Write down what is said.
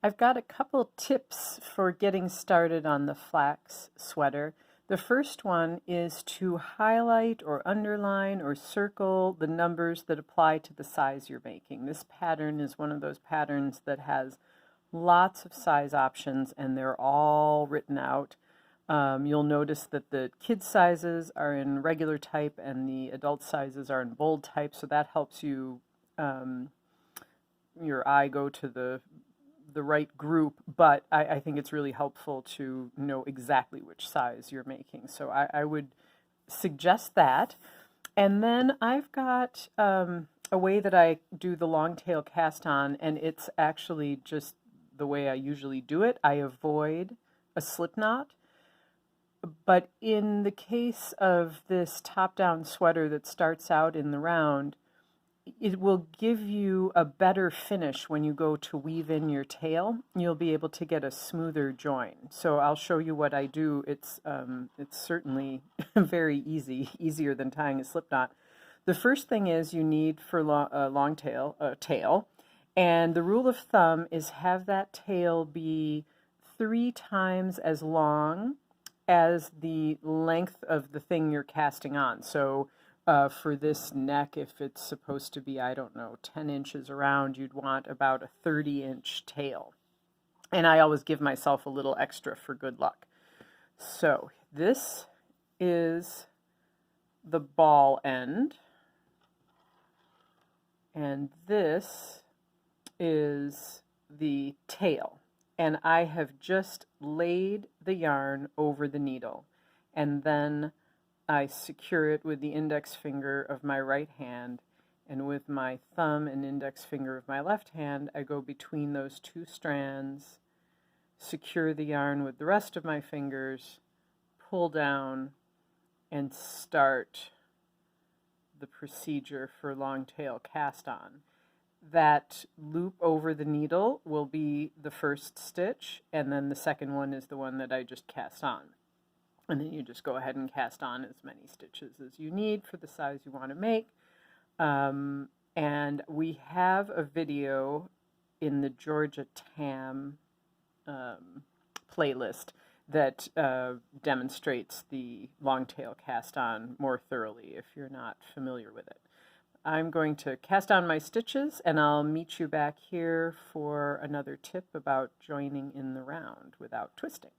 I've got a couple tips for getting started on the flax sweater. The first one is to highlight or underline or circle the numbers that apply to the size you're making. This pattern is one of those patterns that has lots of size options and they're all written out. You'll notice that the kid sizes are in regular type and the adult sizes are in bold type, so that helps you your eye go to the right group, but I think it's really helpful to know exactly which size you're making. So I would suggest that. And then I've got a way that I do the long tail cast on, and it's actually just the way I usually do it. I avoid a slip knot. But in the case of this top-down sweater that starts out in the round, it will give you a better finish when you go to weave in your tail. You'll be able to get a smoother join. So I'll show you what I do. It's certainly very easy, easier than tying a slip knot. The first thing is you need for a long tail, and the rule of thumb is have that tail be 3 times as long as the length of the thing you're casting on. So for this neck, if it's supposed to be, I don't know, 10 inches around, you'd want about a 30-inch tail. And I always give myself a little extra for good luck. So this is the ball end, and this is the tail. And I have just laid the yarn over the needle, and then I secure it with the index finger of my right hand, and with my thumb and index finger of my left hand, I go between those 2 strands, secure the yarn with the rest of my fingers, pull down, and start the procedure for long tail cast on. That loop over the needle will be the first stitch, and then the second one is the one that I just cast on. And then you just go ahead and cast on as many stitches as you need for the size you want to make. And we have a video in the Georgia Tam playlist that demonstrates the long tail cast on more thoroughly if you're not familiar with it. I'm going to cast on my stitches, and I'll meet you back here for another tip about joining in the round without twisting.